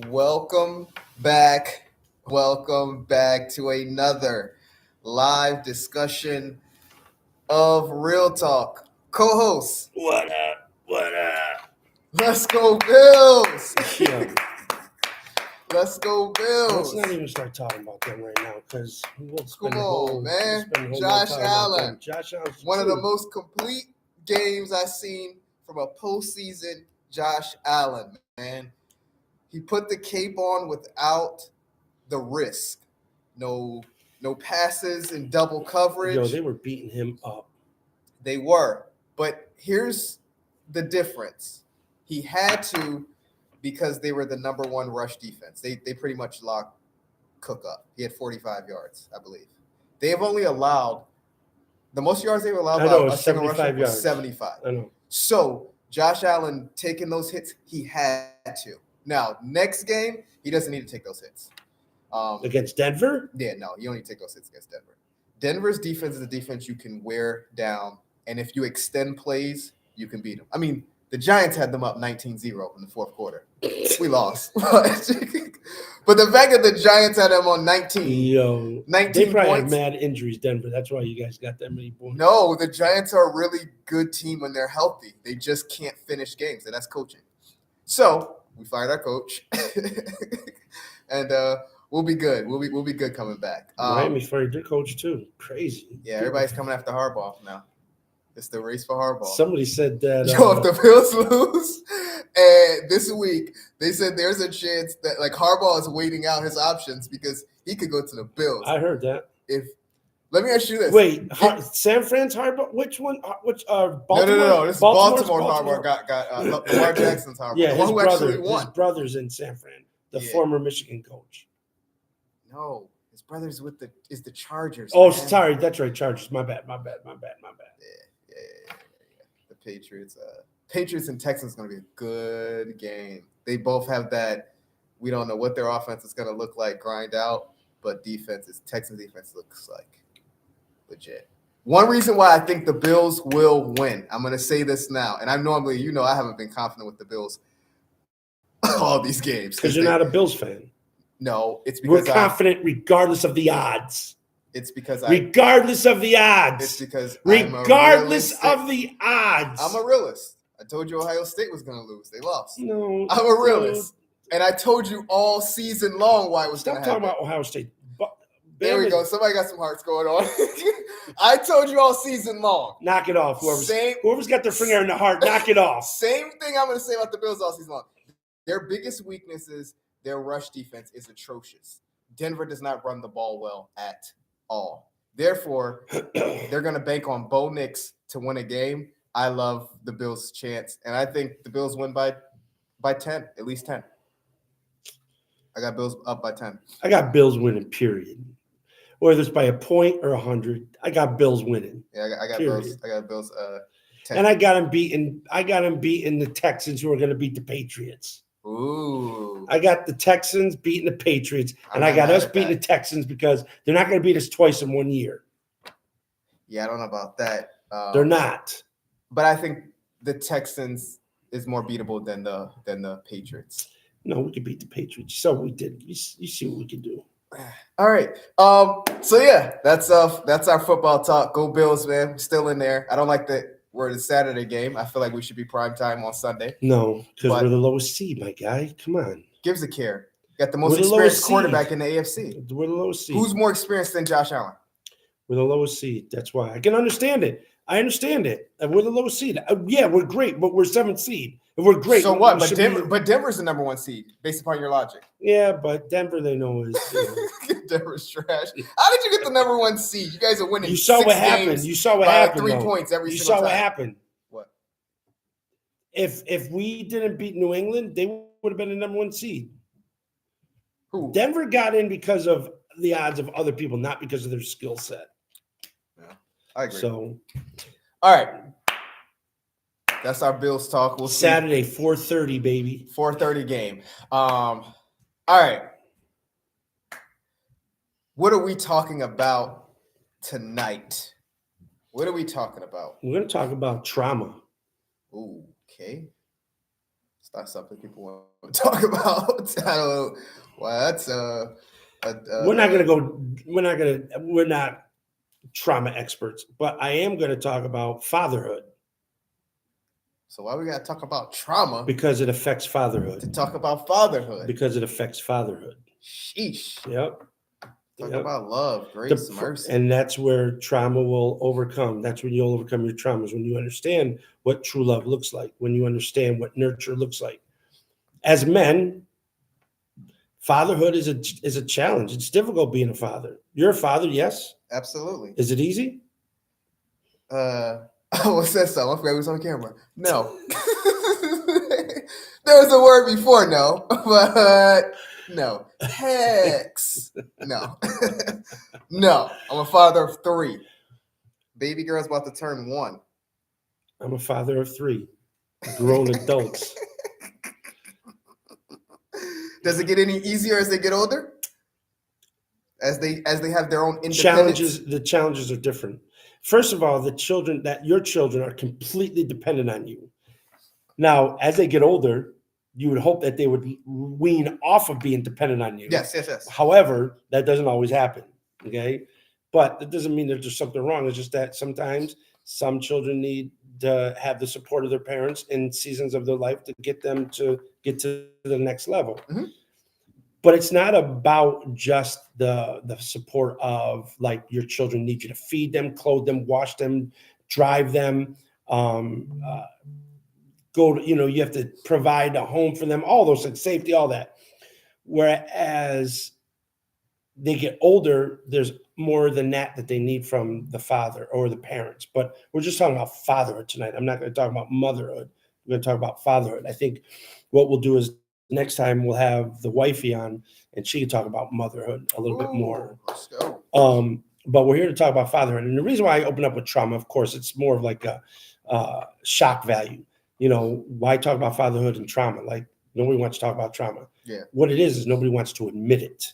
Welcome back. Welcome back to another live discussion of Real Talk. Co-host, What up? What up? let's go Bills. Yeah. Let's go Bills. Let's not even start talking about them right now because we'll spend Come the on, whole man. spend the whole Josh time about them. Allen. Josh Allen's One of the true. most complete games I've seen from a postseason Josh Allen, man. He put the cape on without the risk. No passes in double coverage. Yo, they were beating him up. They were. But here's the difference. He had to because they were the number one rush defense. They pretty much locked Cook up. He had 45 yards, I believe. They have only allowed the most yards they've allowed by a single rusher was 75. I know. So Josh Allen taking those hits, he had to. Now, next game, he doesn't need to take those hits. Against Denver? Yeah, no, you don't need to take those hits against Denver. Denver's defense is a defense you can wear down, and if you extend plays, you can beat them. I mean, the Giants had them up 19-0 in the fourth quarter. We lost. But the fact that the Giants had them on 19 they probably points. have mad injuries, Denver. That's why you guys got that many points. No, the Giants are a really good team when they're healthy. They just can't finish games, and that's coaching. So we fired our coach, and we'll be good. We'll be good coming back. Miami fired their coach too. Crazy. Yeah, everybody's coming after Harbaugh now. It's the race for Harbaugh. Somebody said that. Yo, if the Bills lose, and this week they said there's a chance that like Harbaugh is waiting out his options because he could go to the Bills. I heard that. Let me ask you this. Wait, San Fran's Harbaugh? Which one? Baltimore? No. This is Baltimore Harbaugh got Lamar Jackson's Harbaugh. Yeah, the one who actually his won. brother's in San Fran, the former Michigan coach. No, his brother's is the Chargers. Oh, man. sorry, that's right, Chargers. My bad. Yeah. The Patriots and Texans is going to be a good game. They both have that. We don't know what their offense is going to look like, grind out, but Texans defense looks like legit. One reason why I think the Bills will win, I'm going to say this now, and I'm normally, I haven't been confident with the Bills all these games. Because you're not a Bills fan. No, it's because we're confident regardless of the odds. It's because regardless of the odds. It's because regardless of the odds. I'm a realist. I told you Ohio State was going to lose. They lost. No, I'm a realist, and I told you all season long why it was going to happen. Stop talking about Ohio State. There we go. Somebody got some hearts going on. I told you all season long. Knock it off. Whoever's got their finger in the heart, knock it off. Same thing I'm going to say about the Bills all season long. Their biggest weakness is their rush defense is atrocious. Denver does not run the ball well at all. Therefore, they're going to bank on Bo Nix to win a game. I love the Bills' chance, and I think the Bills win by 10, at least 10. I got Bills up by 10. I got Bills winning, period. Whether it's by a point or 100, I got Bills winning. Yeah, I got Bills. I got Bills 10. And I got them beating the Texans, who are going to beat the Patriots. Ooh. I got the Texans beating the Patriots, and I got us beating the Texans because they're not going to beat us twice in 1 year. Yeah, I don't know about that. They're not. But I think the Texans is more beatable than the Patriots. No, we could beat the Patriots. So we did. You see what we can do. All right. So yeah, that's our football talk. Go Bills, man. Still in there. I don't like that we're the Saturday game. I feel like we should be prime time on Sunday. No, because we're the lowest seed, my guy. Come on. Gives a care. Got the most experienced quarterback in the AFC. We're the lowest seed. Who's more experienced than Josh Allen? We're the lowest seed. That's why. I can understand it. I understand it. We're the lowest seed. Yeah, we're great, but we're 7th seed. And we're great. So what? But Denver's the number 1 seed, based upon your logic. Yeah, but Denver, they know is. Denver's trash. How did you get the number 1 seed? You guys are winning. You saw what happened. You saw what happened. 3 points every single time. You saw what happened. What? If we didn't beat New England, they would have been the number 1 seed. Who? Denver got in because of the odds of other people, not because of their skill set. Yeah, I agree. So, all right. That's our Bills talk. We'll see. Saturday, 4:30, baby. 4:30 game. All right. What are we talking about tonight. What are we talking about? We're going to talk about trauma. Ooh, okay. It's not something people want to talk about. I don't know. Well, that's We're not trauma experts, but I am going to talk about fatherhood. So why we gotta talk about trauma because it affects to fatherhood. talk about fatherhood? Because it affects fatherhood. Sheesh. Yep. Talk Yep. about love, grace, mercy. And that's where trauma will overcome. That's when you'll overcome your traumas, when you understand what true love looks like, when you understand what nurture looks like. As men, fatherhood is a challenge. It's difficult being a father. You're a father, yes? Absolutely. Is it easy? I said so. I forgot it was on camera. No. There was a word before no, but no. Hex. No. No. I'm a father of 3. Baby girl's about to turn 1. I'm a father of 3 grown adults. Does it get any easier as they get older? As they have their own independence? The challenges are different. First of all, your children are completely dependent on you. Now, as they get older, you would hope that they would wean off of being dependent on you. Yes. However, that doesn't always happen. Okay. But that doesn't mean that there's something wrong. It's just that sometimes some children need to have the support of their parents in seasons of their life to get them to get to the next level. Mm-hmm. But it's not about just the support of like your children need you to feed them, clothe them, wash them, drive them, you have to provide a home for them, all those things, safety, all that. Whereas they get older, there's more than that they need from the father or the parents. But we're just talking about fatherhood tonight. I'm not going to talk about motherhood. We're going to talk about fatherhood. I think what we'll do is next time we'll have the wifey on and she can talk about motherhood a little bit more. Let's go. But we're here to talk about fatherhood. And the reason why I open up with trauma, of course, it's more of like a shock value. Why talk about fatherhood and trauma? Like nobody wants to talk about trauma. Yeah. What it is nobody wants to admit it.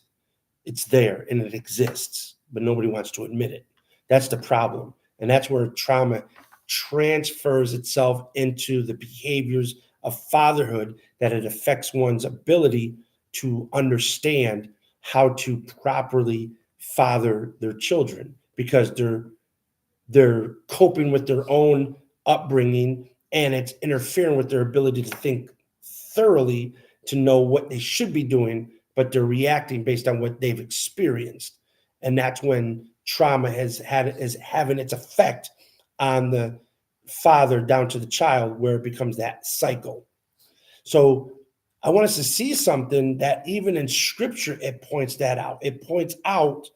It's there and it exists, but nobody wants to admit it. That's the problem. And that's where trauma transfers itself into the behaviors of fatherhood, that it affects one's ability to understand how to properly father their children because they're coping with their own upbringing and it's interfering with their ability to think thoroughly to know what they should be doing, but they're reacting based on what they've experienced. And that's when trauma is having its effect on the father down to the child, where it becomes that cycle. So I want us to see something that even in scripture, it points that out. It points out,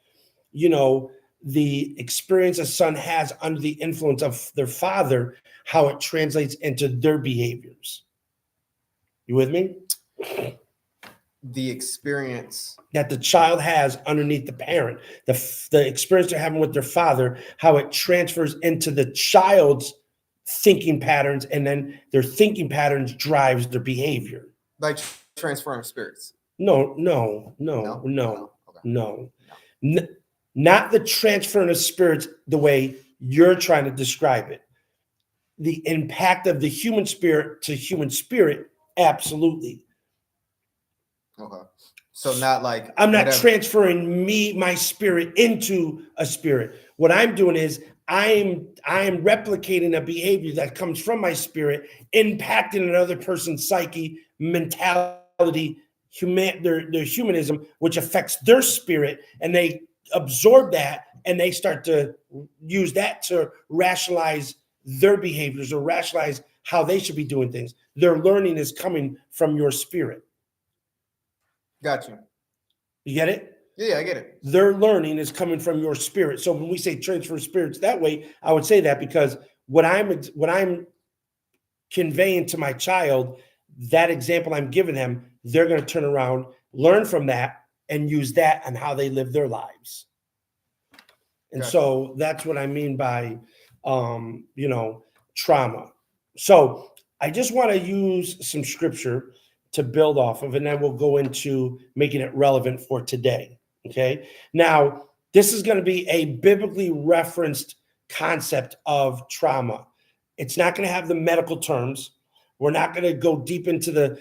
the experience a son has under the influence of their father, how it translates into their behaviors. You with me? The experience that the child has underneath the parent, the experience they're having with their father, how it transfers into the child's thinking patterns, and then their thinking patterns drives their behavior. Like transferring spirits. No. Not the transferring of spirits the way you're trying to describe it. The impact of the human spirit to human spirit, absolutely. Okay. So not like I'm not transferring my spirit into a spirit. What I'm doing is I am replicating a behavior that comes from my spirit, impacting another person's psyche, mentality, their humanism, which affects their spirit, and they absorb that and they start to use that to rationalize their behaviors or rationalize how they should be doing things. Their learning is coming from your spirit. Got you. You get it? Yeah, I get it. Their learning is coming from your spirit. So when we say transfer spirits that way, I would say that because what I'm conveying to my child, that example I'm giving them, they're going to turn around, learn from that, and use that on how they live their lives. And so that's what I mean by, trauma. So I just want to use some scripture to build off of, and then we'll go into making it relevant for today. Okay. Now, This is going to be a biblically referenced concept of trauma. It's not going to have the medical terms. We're not going to go deep into the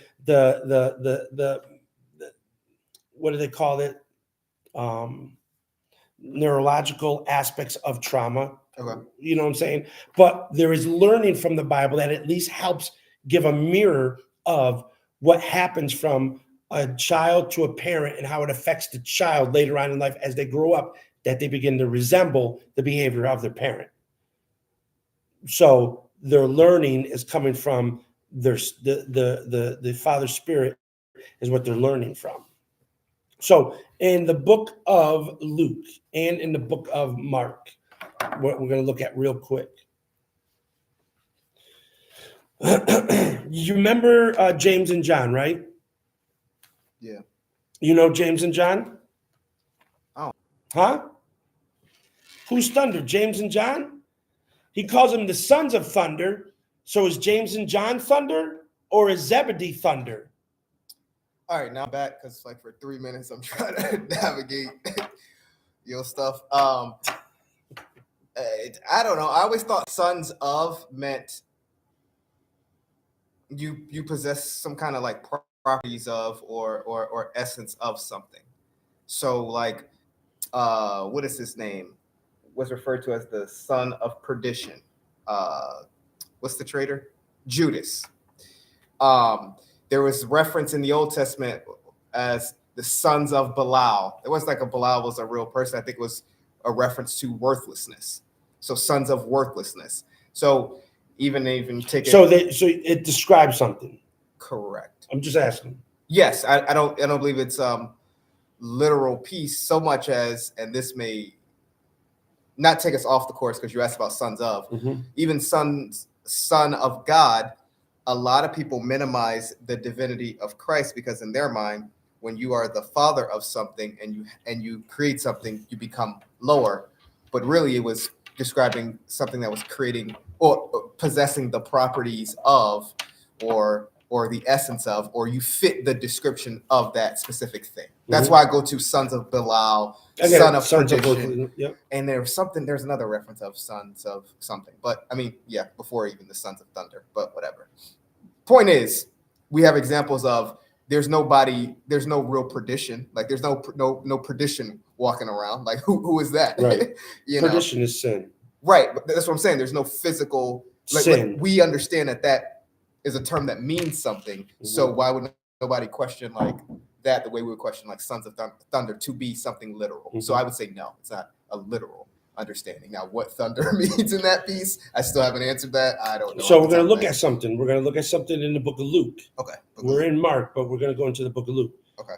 what do they call it? Neurological aspects of trauma. Okay. You know what I'm saying? But there is learning from the Bible that at least helps give a mirror of what happens from a child to a parent and how it affects the child later on in life as they grow up, that they begin to resemble the behavior of their parent. So their learning is coming from the Father Spirit is what they're learning from. So in the book of Luke and in the book of Mark, what we're going to look at real quick. You remember James and John, right? Yeah. You know James and John? Oh. Huh? Who's thunder? James and John? He calls them the sons of thunder. So is James and John thunder or is Zebedee thunder? All right, now I'm back because like for 3 minutes I'm trying to navigate your stuff. I don't know. I always thought sons of meant you possess some kind of like properties of or essence of something. So like what is his name? Was referred to as the son of perdition. What's the traitor? Judas. There was reference in the Old Testament as the sons of Belial. It was like a Belial was a real person. I think it was a reference to worthlessness. So sons of worthlessness. So even take it. So it describes something. Correct. I'm just asking. Yes, I don't believe it's literal peace so much as, and this may not take us off the course because you asked about sons of, even son of God. A lot of people minimize the divinity of Christ because in their mind, when you are the father of something and you create something, you become lower. But really, it was describing something that was creating or possessing the properties of, or the essence of, or you fit the description of that specific thing. That's why I go to sons of Belial, son of perdition. Yep. And there's another reference of sons of something. But I mean, yeah, before even the sons of thunder, but whatever. Point is, we have examples of there's no real perdition. Like there's no perdition walking around. Like who is that? Right. Perdition is sin. Right. But that's what I'm saying. There's no physical sin. Like we understand that is a term that means something. So why would nobody question like that the way we would question like sons of thunder to be something literal? So I would say no, it's not a literal understanding. Now, what thunder means in that piece, I still haven't answered that. I don't know. So we're going to look at something. We're going to look at something in the book of Luke. Okay. We're in Mark, but we're going to go into the book of Luke. Okay.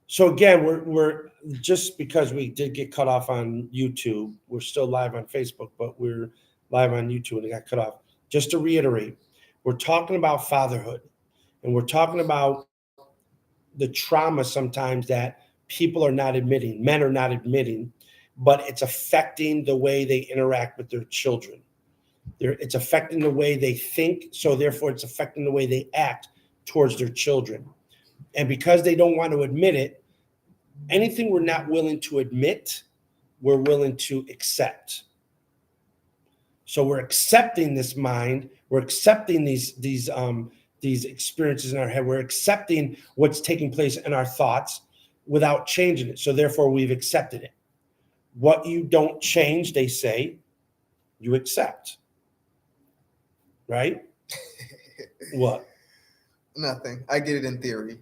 So again, we're just because we did get cut off on YouTube, we're still live on Facebook, but we're live on YouTube and it got cut off. Just to reiterate, we're talking about fatherhood, and we're talking about the trauma sometimes that people are not admitting, men are not admitting, but it's affecting the way they interact with their children. It's affecting the way they think, so therefore it's affecting the way they act towards their children. And because they don't want to admit it, anything we're not willing to admit, we're willing to accept. So we're accepting this mind, we're accepting these experiences in our head, we're accepting what's taking place in our thoughts without changing it. So therefore we've accepted it. What you don't change, they say, you accept. Right? What? Nothing. I get it in theory.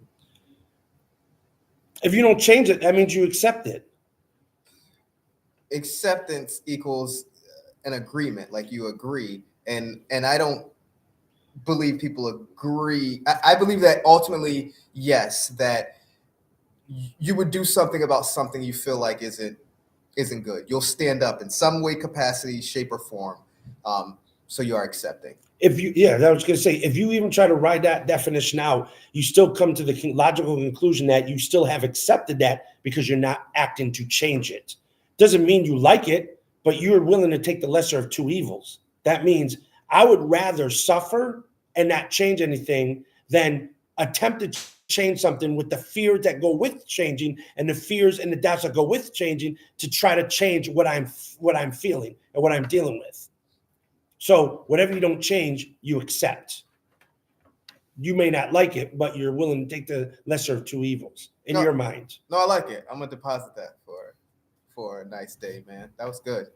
If you don't change it, that means you accept it. Acceptance equals an agreement, like you agree. And I don't believe people agree. I believe that ultimately, yes, that you would do something about something you feel like isn't good. You'll stand up in some way, capacity, shape, or form. So you are accepting. I was going to say, if you even try to write that definition out, you still come to the logical conclusion that you still have accepted that because you're not acting to change it. Doesn't mean you like it, but you're willing to take the lesser of two evils. That means I would rather suffer and not change anything than attempt to change something with the fears that go with changing and the fears and the doubts that go with changing to try to change what I'm feeling and what I'm dealing with. So whatever you don't change, you accept. You may not like it, but you're willing to take the lesser of two evils in your mind. No, I like it. I'm gonna deposit that for a nice day, man. That was good.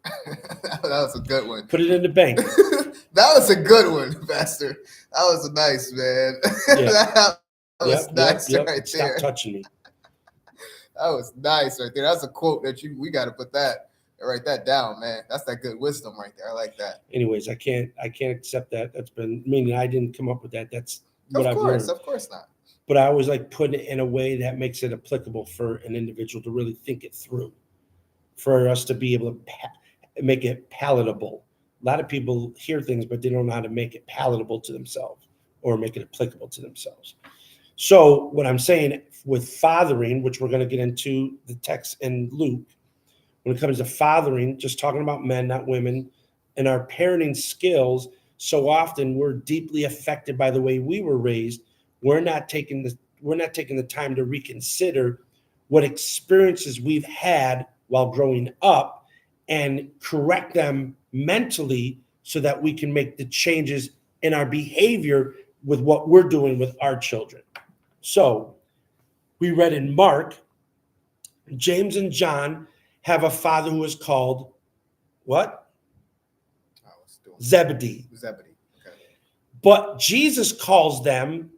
That was a good one. Put it in the bank. That was a good one, Pastor. That was nice, man. Yeah. That was nice right there. Stop touching me. That was nice right there. That's a quote that we got to write that down, man. That's that good wisdom right there. I like that. Anyways, I can't accept that. That's been meaning I didn't come up with that. That's what I've learned. Of course not. But I always like putting it in a way that makes it applicable for an individual to really think it through, for us to be able to make it palatable. A lot of people hear things, but they don't know how to make it palatable to themselves or make it applicable to themselves. So what I'm saying with fathering, which we're going to get into the text in Luke, when it comes to fathering, just talking about men, not women, and our parenting skills, so often we're deeply affected by the way we were raised. We're not taking the time to reconsider what experiences we've had while growing up and correct them mentally so that we can make the changes in our behavior with what we're doing with our children. So we read in Mark, James and John have a father who is called what? Zebedee. Okay. But Jesus calls them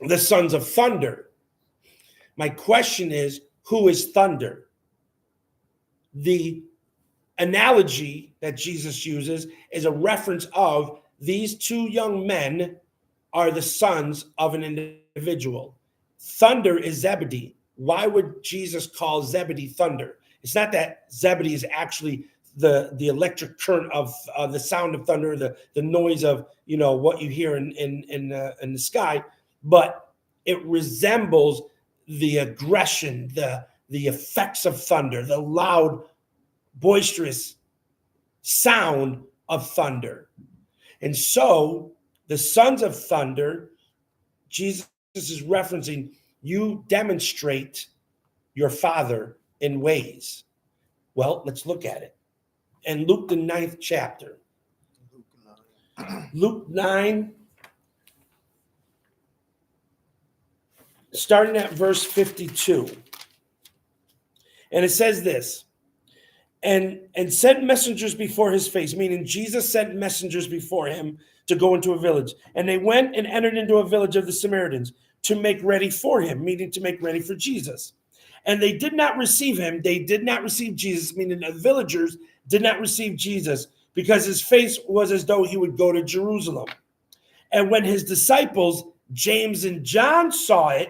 the sons of thunder. My question is, who is thunder? The analogy that Jesus uses is a reference of these two young men are the sons of an individual. Thunder is Zebedee. Why would Jesus call Zebedee thunder? It's not that Zebedee is actually the electric current of the sound of thunder, the noise of what you hear in the sky, but it resembles the aggression, the effects of thunder, the loud, boisterous sound of thunder. And so the sons of thunder, Jesus is referencing, you demonstrate your father in ways. Well, let's look at it. In Luke, the 9th chapter. Luke 9, starting at verse 52. And it says this, and sent messengers before his face, meaning Jesus sent messengers before him to go into a village. And they went and entered into a village of the Samaritans to make ready for him, meaning to make ready for Jesus. And they did not receive him. They did not receive Jesus, meaning the villagers did not receive Jesus because his face was as though he would go to Jerusalem. And when his disciples, James and John, saw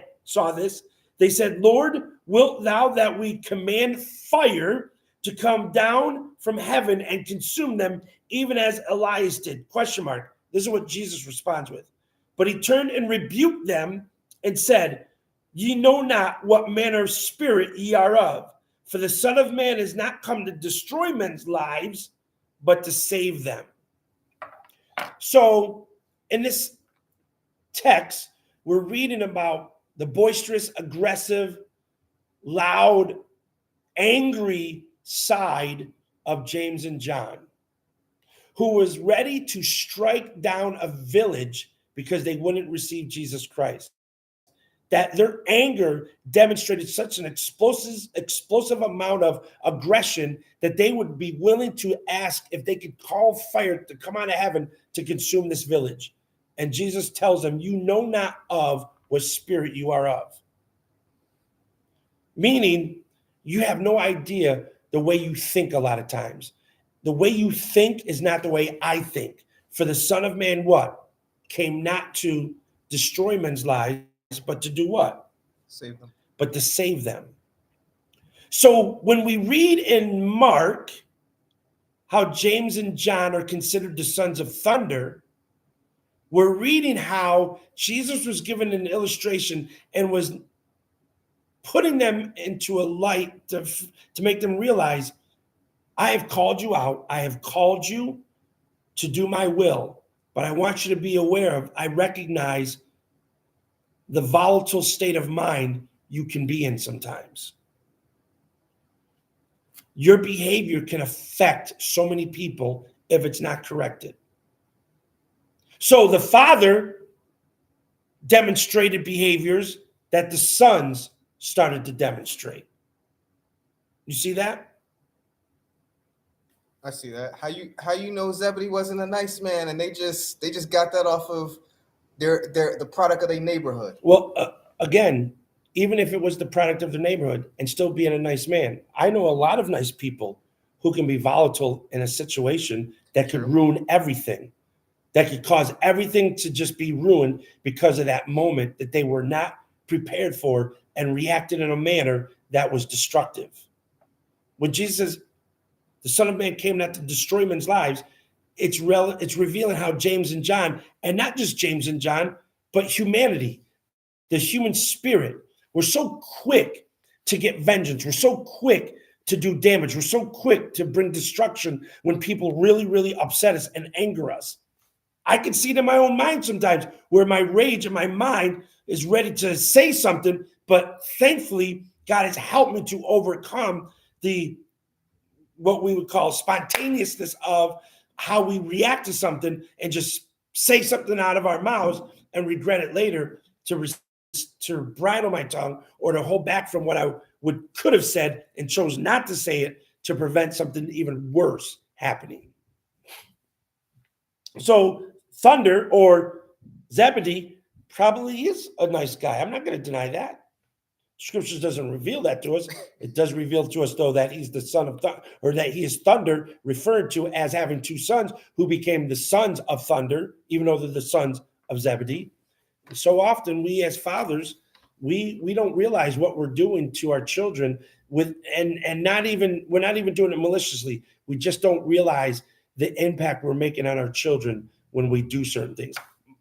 this, they said, Lord, wilt thou that we command fire to come down from heaven and consume them, even as Elias did? Question mark. This is what Jesus responds with. But he turned and rebuked them and said, ye know not what manner of spirit ye are of, for the Son of Man is not come to destroy men's lives, but to save them. So in this text, we're reading about the boisterous, aggressive, loud, angry side of James and John, who was ready to strike down a village because they wouldn't receive Jesus Christ. That their anger demonstrated such an explosive amount of aggression that they would be willing to ask if they could call fire to come out of heaven to consume this village. And Jesus tells them, you know not of what spirit you are of. Meaning, you have no idea the way you think a lot of times. The way you think is not the way I think. For the Son of Man, what? Came not to destroy men's lives, but to do what? Save them. But to save them. So when we read in Mark how James and John are considered the sons of thunder, we're reading how Jesus was given an illustration and was putting them into a light to make them realize, I have called you out. I have called you to do my will. But I want you to be aware of, I recognize the volatile state of mind you can be in sometimes. Your behavior can affect so many people if it's not corrected. So the father demonstrated behaviors that the sons started to demonstrate. You see that? I see that. How you know Zebedee wasn't a nice man, and they just got that off of the product of their neighborhood. Well, again, even if it was the product of the neighborhood and still being a nice man, I know a lot of nice people who can be volatile in a situation that could ruin everything, that could cause everything to just be ruined because of that moment that they were not prepared for and reacted in a manner that was destructive. When Jesus says, the Son of Man came not to destroy men's lives, it's revealing how James and John, and not just James and John, but humanity, the human spirit, we're so quick to get vengeance. We're so quick to do damage. We're so quick to bring destruction when people really, really upset us and anger us. I can see it in my own mind sometimes where my rage and my mind is ready to say something, but thankfully, God has helped me to overcome what we would call spontaneousness of how we react to something and just say something out of our mouths and regret it later, to bridle my tongue or to hold back from what I could have said and chose not to say it to prevent something even worse happening. So Thunder, or Zebedee, probably is a nice guy. I'm not going to deny that. Scripture doesn't reveal that to us. It does reveal to us, though, that he's the son of Thunder, or that he is Thunder, referred to as having two sons who became the sons of Thunder, even though they're the sons of Zebedee. So often we as fathers, we don't realize what we're doing to our children with, and we're not even doing it maliciously. We just don't realize the impact we're making on our children when we do certain things.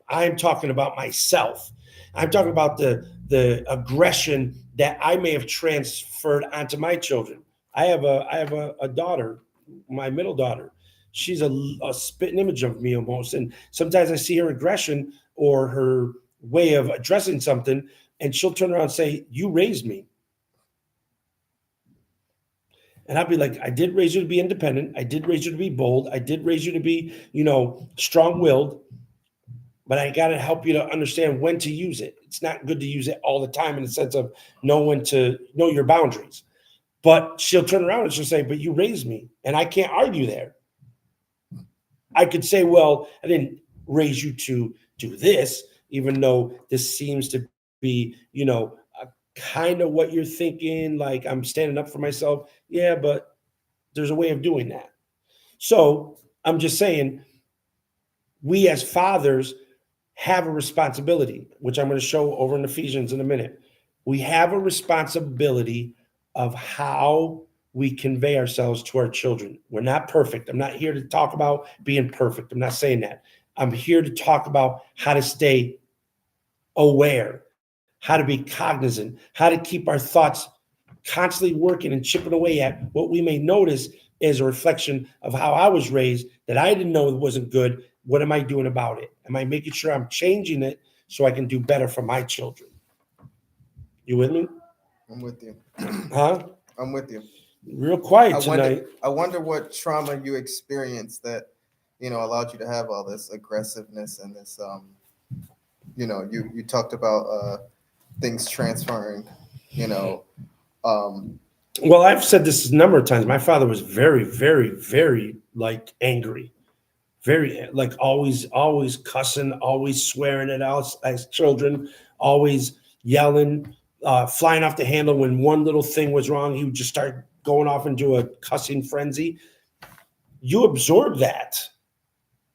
I'm talking about myself. I'm talking about the aggression that I may have transferred onto my children. I have a daughter, my middle daughter. She's a spitting image of me almost. And sometimes I see her aggression or her way of addressing something, and she'll turn around and say, "You raised me." And I'll be like, I did raise you to be independent. I did raise you to be bold. I did raise you to be, strong-willed. But I got to help you to understand when to use it. It's not good to use it all the time in the sense of know when to know your boundaries. But she'll turn around and she'll say, "But you raised me." And I can't argue there. I could say, "Well, I didn't raise you to do this," even though this seems to be, kind of what you're thinking, like I'm standing up for myself. Yeah, but there's a way of doing that. So I'm just saying, we as fathers have a responsibility, which I'm going to show over in Ephesians in a minute. We have a responsibility of how we convey ourselves to our children. We're not perfect. I'm not here to talk about being perfect. I'm not saying that. I'm here to talk about how to stay aware, how to be cognizant, how to keep our thoughts constantly working and chipping away at what we may notice is a reflection of how I was raised that I didn't know it wasn't good. What am I doing about it? Am I making sure I'm changing it so I can do better for my children? You with me? I'm with you. Huh? I'm with you. Real quiet tonight. I wonder what trauma you experienced that, allowed you to have all this aggressiveness and this, you talked about things transferring, Well, I've said this a number of times. My father was very, very, very angry, very always cussing, always swearing at us as children, always yelling, flying off the handle when one little thing was wrong. He would just start going off into a cussing frenzy. You absorb that.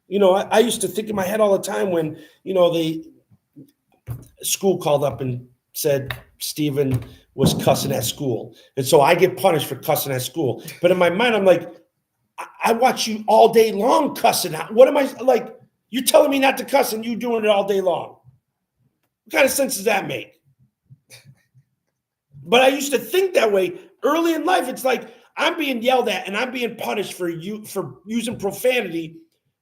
I used to think in my head all the time when, the school called up and said Stephen was cussing at school. And so I get punished for cussing at school. But in my mind, I'm like, I watch you all day long cussing out. What am I like? You're telling me not to cuss and you doing it all day long. What kind of sense does that make? But I used to think that way early in life. It's like I'm being yelled at and I'm being punished for using profanity,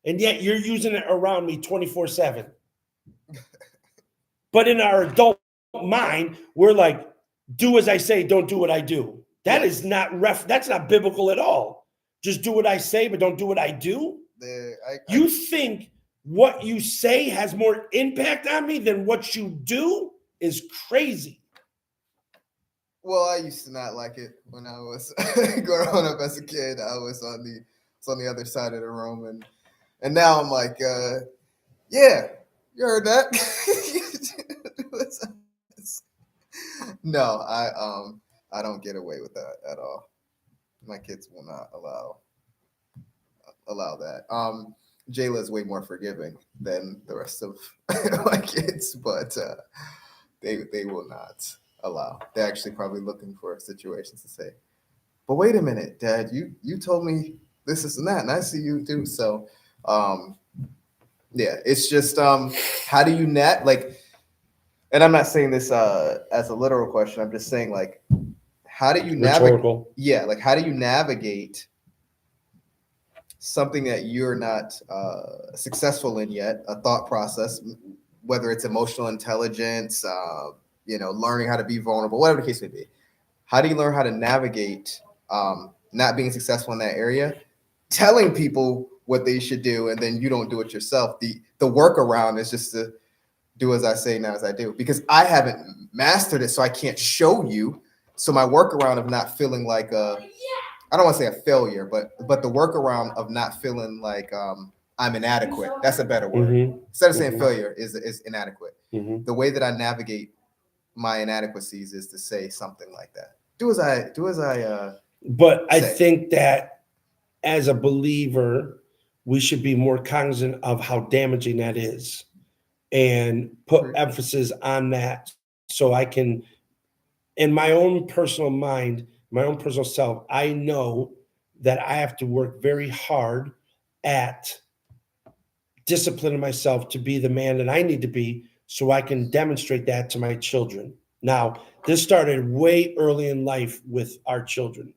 and yet you're using it around me 24/7. But in our adult mind, we're like, do as I say, don't do what I do. That Yes. is not that's not biblical at all. Just do what I say, but don't do what I do. You think what you say has more impact on me than what you do is crazy. Well, I used to not like it when I was growing up as a kid. I was on the other side of the room, and now I'm like, yeah, you heard that? No, I don't get away with that at all. My kids will not allow that. Jayla is way more forgiving than the rest of my kids, but they will not allow. They're actually probably looking for situations to say, but wait a minute, Dad, you told me this is and that, and I see you do so. Yeah, it's just how do you like, and I'm not saying this as a literal question. I'm just saying like, how do you navigate? Rhetorical. Yeah, like how do you navigate something that you're not successful in yet, a thought process, whether it's emotional intelligence, learning how to be vulnerable, whatever the case may be. How do you learn how to navigate not being successful in that area, telling people what they should do, and then you don't do it yourself? The workaround is just to do as I say, not as I do, because I haven't mastered it, so I can't show you. So my workaround of not feeling like I don't want to say a failure, but the workaround of not feeling like I'm inadequate. That's a better word. Mhm. Instead of saying failure is inadequate. Mhm. The way that I navigate my inadequacies is to say something like that. Do as I But I say. think that as a believer, we should be more cognizant of how damaging that is and put emphasis on that so I can, in my own personal mind, my own personal self, I know that I have to work very hard at disciplining myself to be the man that I need to be so I can demonstrate that to my children. Now, this started way early in life with our children,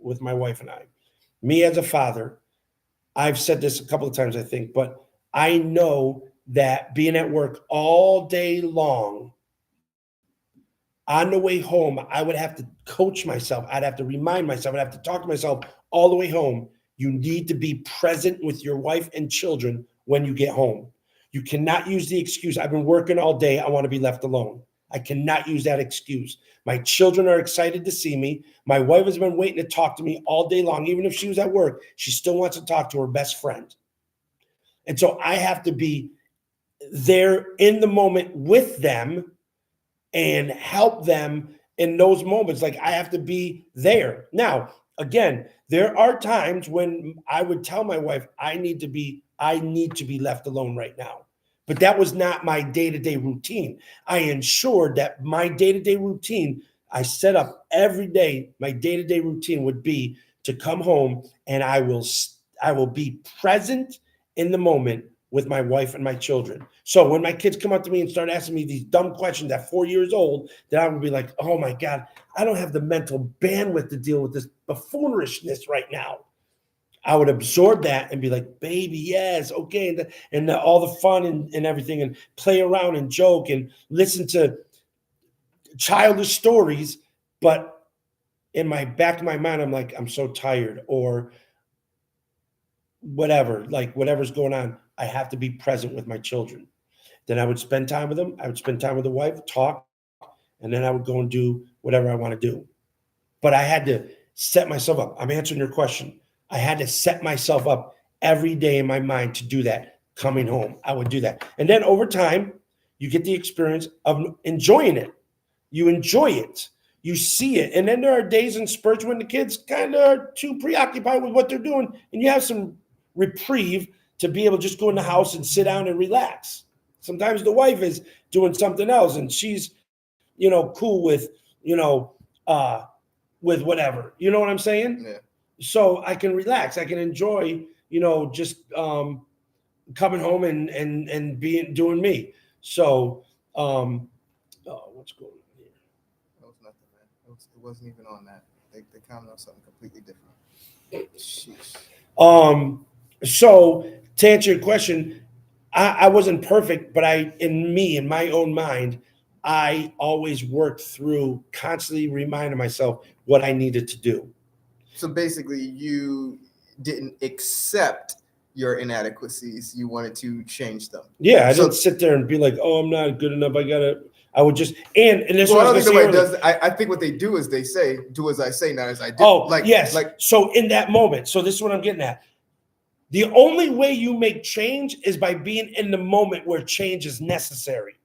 with my wife and I. Me as a father, I've said this a couple of times, I think, but I know that being at work all day long, on the way home, I would have to coach myself. I'd have to remind myself. I'd have to talk to myself all the way home. You need to be present with your wife and children when you get home. You cannot use the excuse, I've been working all day, I want to be left alone. I cannot use that excuse. My children are excited to see me. My wife has been waiting to talk to me all day long. Even if she was at work, she still wants to talk to her best friend. And so I have to be there in the moment with them and help them in those moments. Like I have to be there. Now, again, there are times when I would tell my wife, I need to be left alone right now. But that was not my day-to-day routine. I ensured that my day-to-day routine, I set up every day, my day-to-day routine would be to come home and I will be present in the moment with my wife and my children. So when my kids come up to me and start asking me these dumb questions at 4 years old, then I would be like, oh my God, I don't have the mental bandwidth to deal with this buffoonishness right now. I would absorb that and be like, baby, yes, okay. And all the fun and everything, and play around and joke and listen to childish stories. But in my back of my mind, I'm like, I'm so tired, or whatever, like whatever's going on, I have to be present with my children. Then I would spend time with them. I would spend time with the wife, talk, and then I would go and do whatever I want to do. But I had to set myself up. I'm answering your question. I had to set myself up every day in my mind to do that. Coming home, I would do that. And then over time, you get the experience of enjoying it. You enjoy it. You see it. And then there are days and spurts when the kids kind of are too preoccupied with what they're doing, and you have some reprieve to be able to just go in the house and sit down and relax. Sometimes the wife is doing something else and she's, cool with, with whatever. You know what I'm saying? Yeah. So I can relax. I can enjoy, just coming home and doing me. So, what's going on here? That was nothing, man. It wasn't even on that. They commented on something completely different. Sheesh. So to answer your question, I wasn't perfect, but in my own mind, I always worked through constantly reminding myself what I needed to do. So basically, you didn't accept your inadequacies. You wanted to change them. Yeah, I So- didn't sit there and be like, "Oh, I'm not good enough. I would just and this Well, I was don't think the nobody does. I think what they do is they say, "Do as I say, not as I do." Oh, yes. So in that moment, so this is what I'm getting at. The only way you make change is by being in the moment where change is necessary.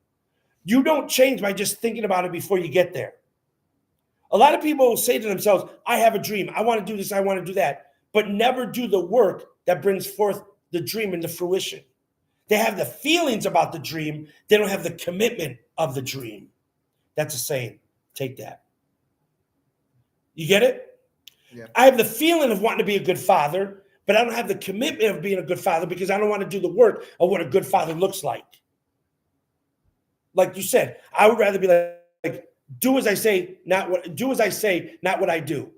You don't change by just thinking about it before you get there. A lot of people will say to themselves, I have a dream. I want to do this. I want to do that. But never do the work that brings forth the dream into fruition. They have the feelings about the dream. They don't have the commitment of the dream. That's a saying. Take that. You get it? Yeah. I have the feeling of wanting to be a good father, but I don't have the commitment of being a good father because I don't want to do the work of what a good father looks like. Like you said, I would rather be like do as I say, not what I do.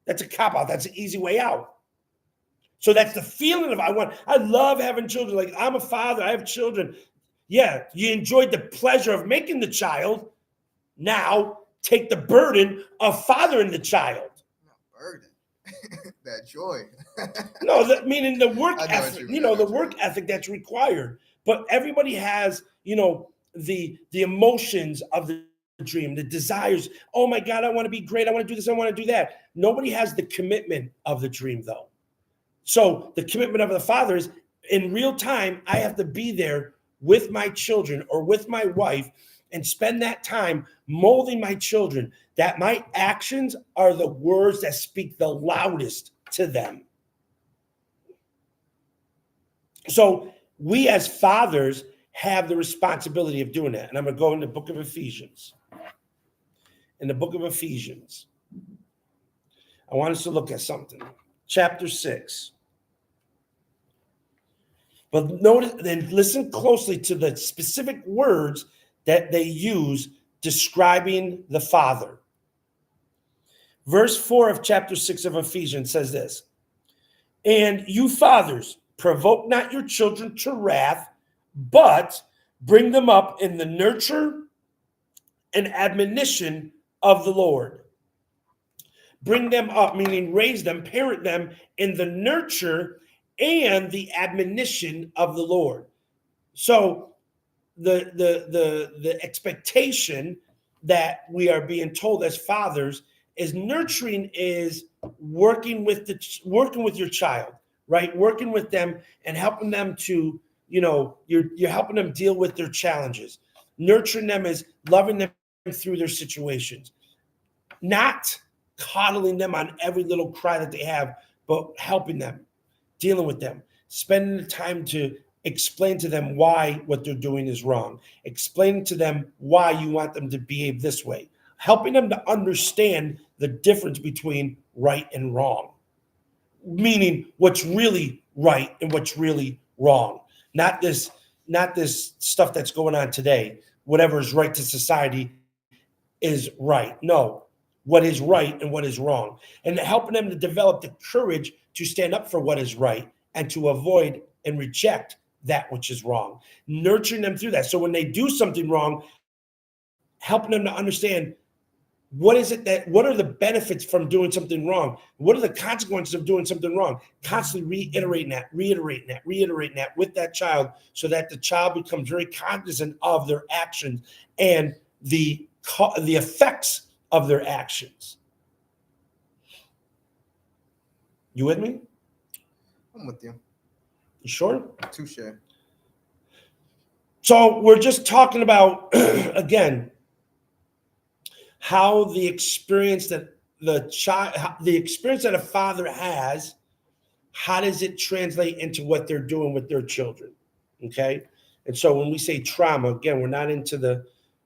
That's a cop out. That's an easy way out. So that's the feeling of I love having children. Like I'm a father, I have children. Yeah, you enjoyed the pleasure of making the child. Now take the burden of fathering the child. Burden. That joy. No, meaning the work I know what ethic, you mean. the work ethic that's required. But everybody has, the emotions of the dream, the desires. Oh my God, I want to be great. I want to do this. I want to do that. Nobody has the commitment of the dream, though. So the commitment of the father is in real time, I have to be there with my children or with my wife and spend that time molding my children, that my actions are the words that speak the loudest to them. So we as fathers have the responsibility of doing that. And I'm going to go in the book of Ephesians. In the book of Ephesians, I want us to look at something. Chapter 6. But notice and listen closely to the specific words that they use describing the Father. Verse 4 of chapter 6 of Ephesians says this, and you fathers, provoke not your children to wrath, but bring them up in the nurture and admonition of the Lord. Bring them up, meaning raise them, parent them in the nurture and the admonition of the Lord. So the expectation that we are being told as fathers is nurturing is working with your child, right? Working with them and helping them to, you're helping them deal with their challenges. Nurturing them is loving them through their situations, not coddling them on every little cry that they have, but helping them, dealing with them, spending the time to explain to them why what they're doing is wrong, explaining to them why you want them to behave this way, helping them to understand the difference between right and wrong, meaning what's really right and what's really wrong. Not this stuff that's going on today. Whatever is right to society is right. No, what is right and what is wrong, and helping them to develop the courage to stand up for what is right and to avoid and reject that which is wrong, nurturing them through that. So when they do something wrong, helping them to understand what are the benefits from doing something wrong? What are the consequences of doing something wrong? Constantly reiterating that with that child so that the child becomes very cognizant of their actions and the effects of their actions. You with me? I'm with you. You sure? Touche. So we're just talking about, again, how the experience that the experience that a father has, how does it translate into what they're doing with their children? Okay. And so when we say trauma, again, we're not into the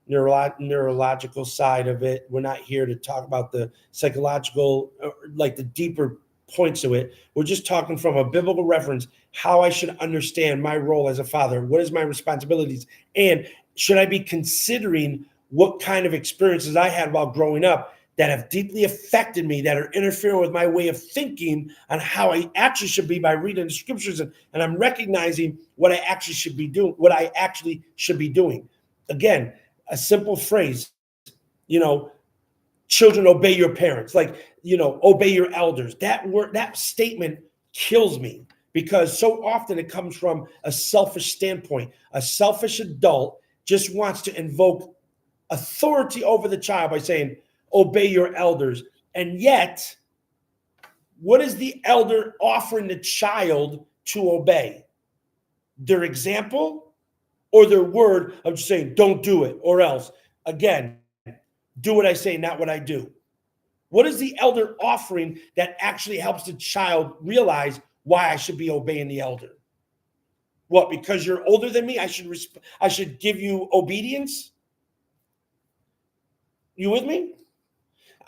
neurological side of it. We're not here to talk about the psychological, like the deeper points to it. We're just talking from a biblical reference, how I should understand my role as a father. What is my responsibilities? And should I be considering what kind of experiences I had while growing up that have deeply affected me, that are interfering with my way of thinking on how I actually should be by reading the scriptures, and I'm recognizing what I actually should be doing, Again, a simple phrase, you know, children obey your parents, like, you know, obey your elders. That word, that statement kills me because so often it comes from a selfish standpoint. A selfish adult just wants to invoke authority over the child by saying, obey your elders. And yet, what is the elder offering the child to obey? Their example or their word of just saying, don't do it, or else. Again, do what I say, not what I do. What is the elder offering that actually helps the child realize why I should be obeying the elder? What, because you're older than me, I should give you obedience? You with me?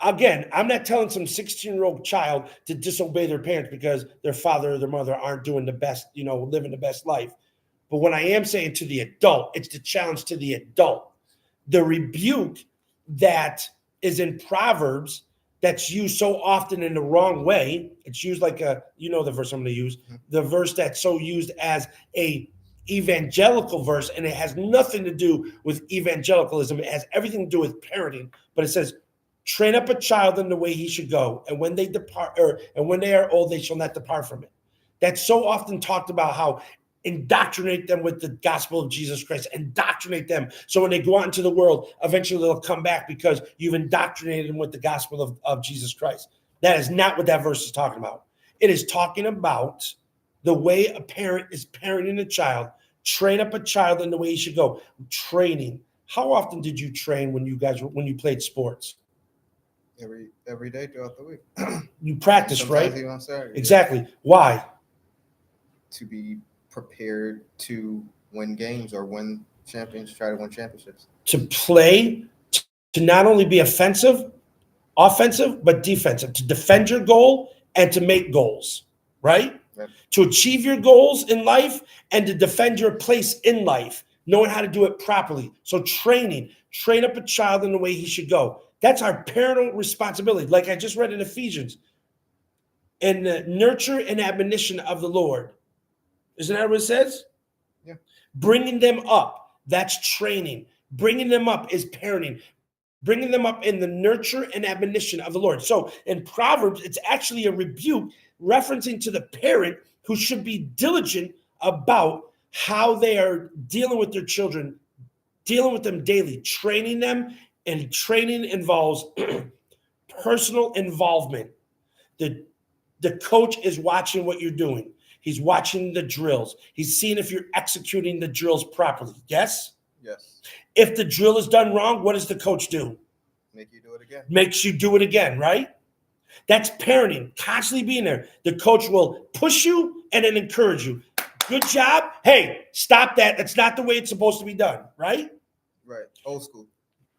Again, I'm not telling some 16-year-old child to disobey their parents because their father or their mother aren't doing the best, you know, living the best life. But what I am saying to the adult, it's the challenge to the adult. The rebuke that is in Proverbs that's used so often in the wrong way. It's used like a, you know, the verse I'm going to use, the verse that's so used as a evangelical verse, and it has nothing to do with evangelicalism. It has everything to do with parenting. But it says, train up a child in the way he should go, and when they depart, and when they are old, they shall not depart from it. That's so often talked about, how indoctrinate them with the gospel of Jesus Christ, indoctrinate them. So when they go out into the world, eventually they'll come back because you've indoctrinated them with the gospel of Jesus Christ. That is not what that verse is talking about. It is talking about the way a parent is parenting a child. Train up a child in the way he should go. Training. How often did you train when you played sports? Every day throughout the week. You practiced, Sometimes right? even on Saturday. Exactly. Why? To be prepared to win games or try to win championships. To play, to not only be offensive, but defensive, to defend your goal and to make goals, right? Right. To achieve your goals in life and to defend your place in life, knowing how to do it properly. So train up a child in the way he should go. That's our parental responsibility. Like I just read in Ephesians, and the nurture and admonition of the Lord. Isn't that what it says? Yeah. Bringing them up, that's training. Bringing them up is parenting. Bringing them up in the nurture and admonition of the Lord. So in Proverbs, it's actually a rebuke referencing to the parent who should be diligent about how they are dealing with their children, dealing with them daily, training them, and training involves personal involvement. The coach is watching what you're doing. He's watching the drills. He's seeing if you're executing the drills properly. Yes? Yes. If the drill is done wrong, what does the coach do? Make you do it again. Makes you do it again, right? That's parenting, constantly being there. The coach will push you and then encourage you. Good job. Hey, stop that. That's not the way it's supposed to be done, right? Right. Old school.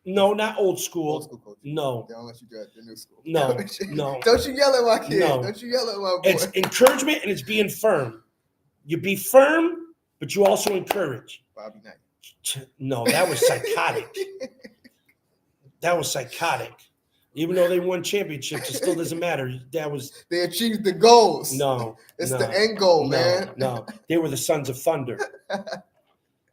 No, not old school. Old school coach. No. They don't let you do the new school. No. No. Don't you yell at my kid. No. Don't you yell at my boy. It's encouragement and it's being firm. You be firm, but you also encourage. Bobby Knight. No, that was psychotic. That was psychotic. Even though they won championships, it still doesn't matter. They achieved the goals. No. It's the end goal, man. No. They were the Sons of Thunder.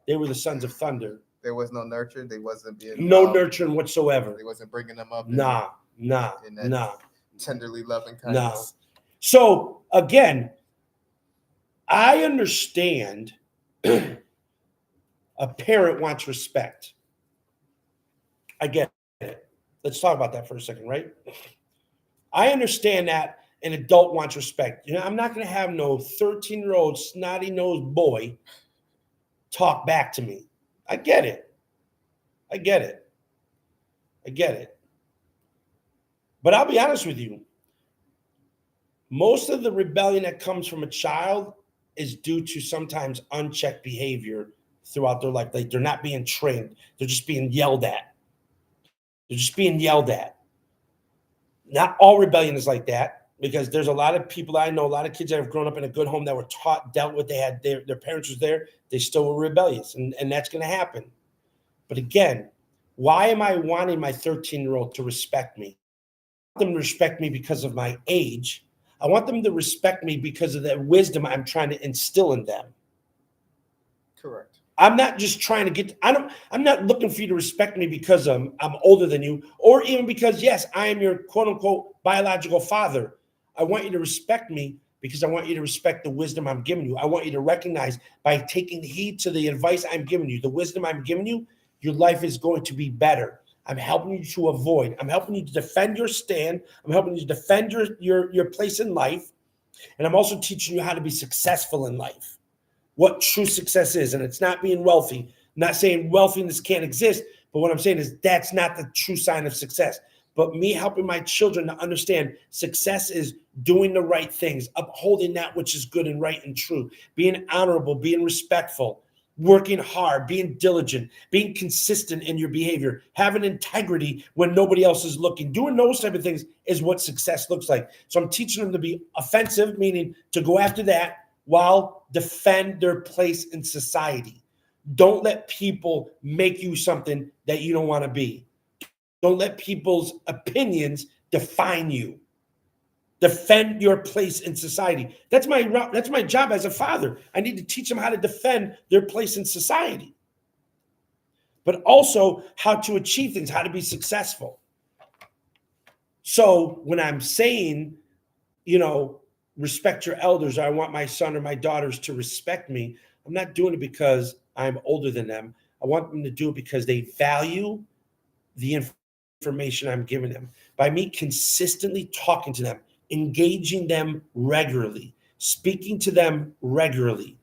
They were the Sons of Thunder. There was no nurture. They wasn't being no nurturing whatsoever. They wasn't bringing them up. Nah. Tenderly loving kindness. Nah. So again, I understand a parent wants respect. I get it. Let's talk about that for a second, right? I understand that an adult wants respect. You know, I'm not going to have no 13-year-old snotty-nosed boy talk back to me. I get it. But I'll be honest with you. Most of the rebellion that comes from a child is due to sometimes unchecked behavior throughout their life. Like they're not being trained. They're just being yelled at. Not all rebellion is like that, because there's a lot of people I know, a lot of kids that have grown up in a good home that were taught, dealt with, they had their parents was there, they still were rebellious, and that's going to happen. But again, why am I wanting my 13-year-old to respect me? I want them to respect me because of my age. I want them to respect me because of the wisdom I'm trying to instill in them. Correct. I'm not just trying to get, I'm not looking for you to respect me because I'm older than you, or even because, yes, I am your quote unquote biological father. I want you to respect me because I want you to respect the wisdom I'm giving you. I want you to recognize by taking heed to the advice I'm giving you, the wisdom I'm giving you, your life is going to be better. I'm helping you to avoid. I'm helping you to defend your stand. I'm helping you to defend your place in life. And I'm also teaching you how to be successful in life, what true success is. And it's not being wealthy. I'm not saying wealthiness can't exist, but what I'm saying is that's not the true sign of success. But me helping my children to understand success is doing the right things, upholding that which is good and right and true, being honorable, being respectful, working hard, being diligent, being consistent in your behavior, having integrity when nobody else is looking. Doing those type of things is what success looks like. So I'm teaching them to be offensive, meaning to go after that while defend their place in society. Don't let people make you something that you don't want to be. Don't let people's opinions define you. Defend your place in society. That's my job as a father. I need to teach them how to defend their place in society, but also how to achieve things, how to be successful. So when I'm saying, respect your elders, or I want my son or my daughters to respect me, I'm not doing it because I'm older than them. I want them to do it because they value the information I'm giving them. By me consistently talking to them, engaging them regularly, speaking to them regularly,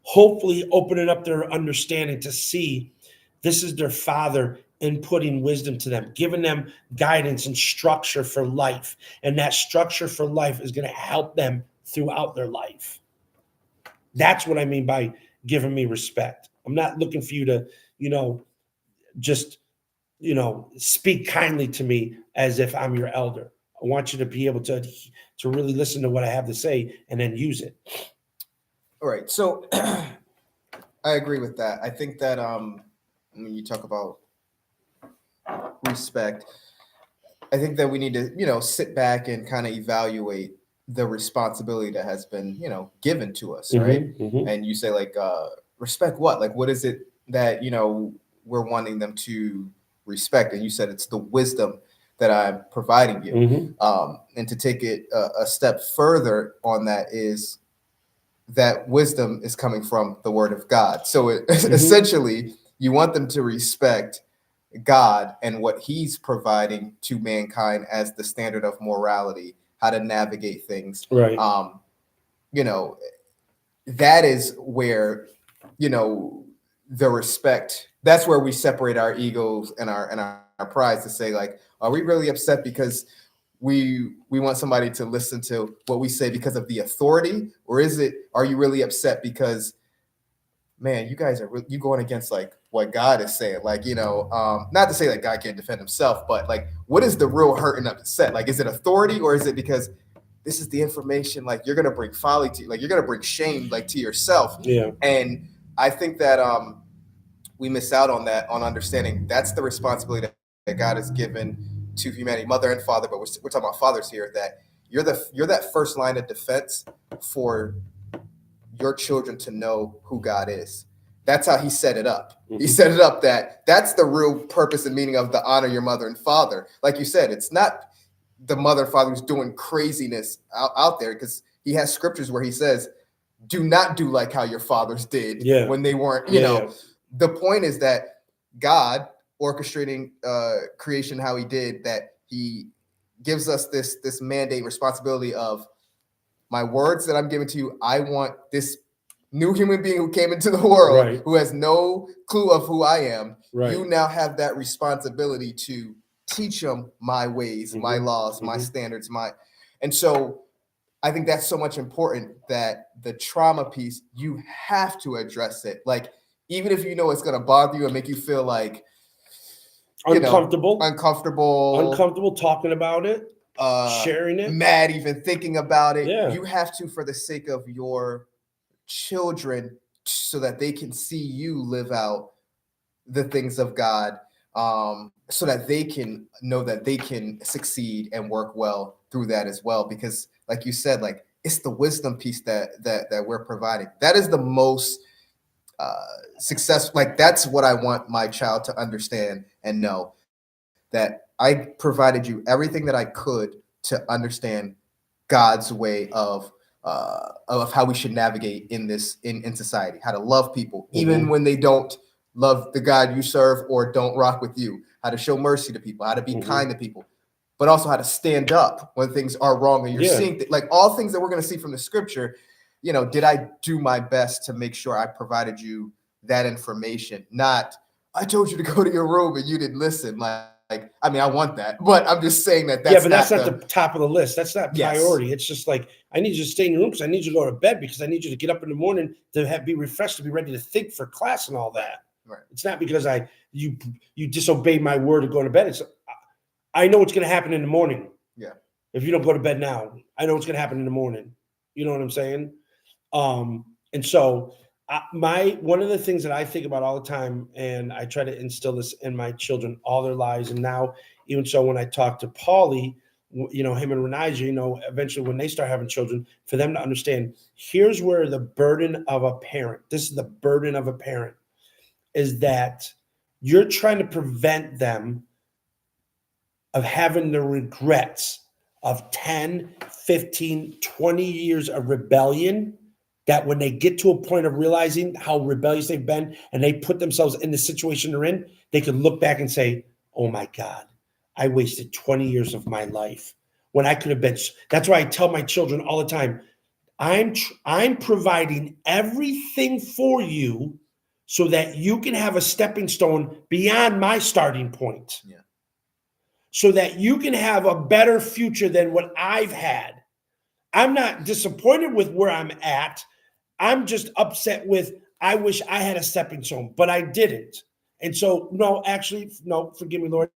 hopefully opening up their understanding to see this is their father inputting wisdom to them, giving them guidance and structure for life. And that structure for life is going to help them throughout their life. That's what I mean by giving me respect. I'm not looking for you to, just speak kindly to me as if I'm your elder. I want you to be able to really listen to what I have to say and then use it. All right. So I agree with that. I think that when you talk about respect, I think that we need to, sit back and kind of evaluate the responsibility that has been, given to us, right? Mm-hmm. And you say like respect what? Like what is it that, we're wanting them to respect? And you said it's the wisdom that I'm providing you. Mm-hmm. And to take it a step further on that is that wisdom is coming from the word of God. So essentially, you want them to respect God and what he's providing to mankind as the standard of morality, how to navigate things. Right. That is where, the respect, that's where we separate our egos and our pride to say, like, are we really upset because we want somebody to listen to what we say because of the authority, or are you really upset because, man, you guys are you going against like what God is saying, like, not to say that God can't defend himself, but like, what is the real hurt and upset? Like, is it authority, or is it because this is the information, like you're gonna bring folly to, like you're gonna bring shame like to yourself? Yeah. And I think that we miss out on that, on understanding that's the responsibility that God has given to humanity, mother and father, but we're talking about fathers here, that you're that first line of defense for your children to know who God is. That's how he set it up. Mm-hmm. He set it up that's the real purpose and meaning of the honor your mother and father. Like you said, it's not the mother and father who's doing craziness out there, because he has scriptures where he says, do not do like how your fathers did when they weren't, you know. The point is that God orchestrating creation how he did, that he gives us this mandate responsibility of, my words that I'm giving to you, I want this new human being who came into the world, who has no clue of who I am. You now have that responsibility to teach them my ways, my laws, my standards, and so I think that's so much important, that the trauma piece, you have to address it. Like, even if you know it's going to bother you and make you feel like uncomfortable talking about it, sharing it, mad even thinking about it. You have to, for the sake of your children, so that they can see you live out the things of God, so that they can know that they can succeed and work well through that as well. Because like you said, like, it's the wisdom piece that we're providing. That is the most success. Like that's what I want my child to understand and know, that I provided you everything that I could to understand God's way of how we should navigate in this in society, how to love people even when they don't love the God you serve or don't rock with you, how to show mercy to people, how to be kind to people, but also how to stand up when things are wrong and you're seeing like all things that we're going to see from the scripture. You know, did I do my best to make sure I provided you that information? Not, I told you to go to your room and you didn't listen. Like, I mean, I want that, but I'm just saying that but that's not the top of the list. That's not priority. Yes. It's just like, I need you to stay in your room because I need you to go to bed because I need you to get up in the morning to be refreshed, to be ready to think for class and all that. Right. It's not because you disobeyed my word to go to bed. It's, I know what's going to happen in the morning. Yeah. If you don't go to bed now, I know what's going to happen in the morning. You know what I'm saying? And so one of the things that I think about all the time, and I try to instill this in my children all their lives. And now, even so, when I talk to Paulie, you know, him and Renija, you know, eventually when they start having children, for them to understand, here's where the burden of a parent, this is the burden of a parent, is that you're trying to prevent them of having the regrets of 10, 15, 20 years of rebellion, that when they get to a point of realizing how rebellious they've been and they put themselves in the situation they're in, they can look back and say, oh my God, I wasted 20 years of my life when I could have been. That's why I tell my children all the time, I'm providing everything for you so that you can have a stepping stone beyond my starting point. Yeah. So that you can have a better future than what I've had. I'm not disappointed with where I'm at. I'm just upset with, I wish I had a stepping stone, but I didn't. And so, no, forgive me, Lord.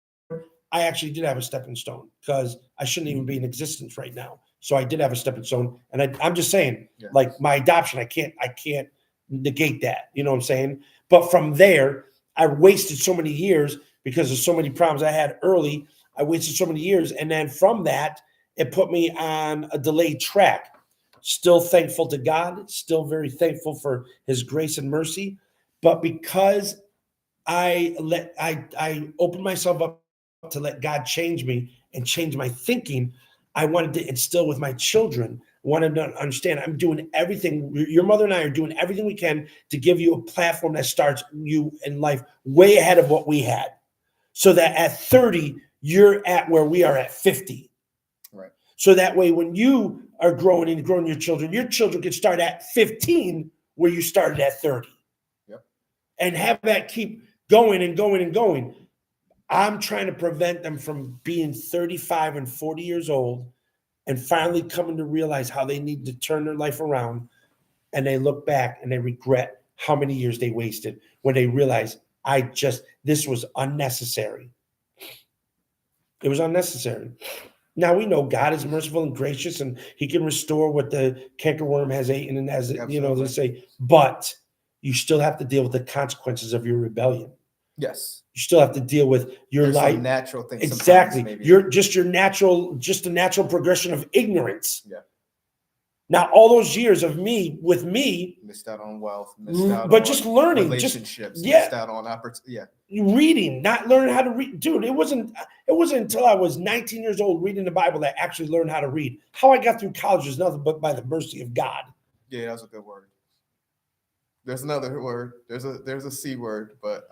I actually did have a stepping stone because I shouldn't even be in existence right now. So I did have a stepping stone. And I'm just saying, like my adoption, I can't negate that. You know what I'm saying? But from there, I wasted so many years because of so many problems I had early. I wasted so many years. And then from that, it put me on a delayed track. Still thankful to God, still very thankful for his grace and mercy. But because I opened myself up to let God change me and change my thinking, I wanted to instill with my children, wanted to understand I'm doing everything. Your mother and I are doing everything we can to give you a platform that starts you in life way ahead of what we had. So that at 30, you're at where we are at 50. Right. So that way, when you are growing your children can start at 15 where you started at 30. Yep. And have that keep going and going and going. I'm trying to prevent them from being 35 and 40 years old and finally coming to realize how they need to turn their life around. And they look back and they regret how many years they wasted when they realize this was unnecessary. It was unnecessary. Now we know God is merciful and gracious, and he can restore what the cankerworm has eaten, and as you know, they say, but you still have to deal with the consequences of your rebellion. Yes. You still have to deal with your life. Some natural things. Exactly. Just a natural progression of ignorance. Yeah. Now, all those years of me missed out on wealth, missed out but on just learning, relationships, missed out on opportunity. Yeah. Reading, not learning how to read. Dude, it wasn't until I was 19 years old reading the Bible that I actually learned how to read. How I got through college is nothing but by the mercy of God. Yeah, that's a good word. There's another word. There's a C word, but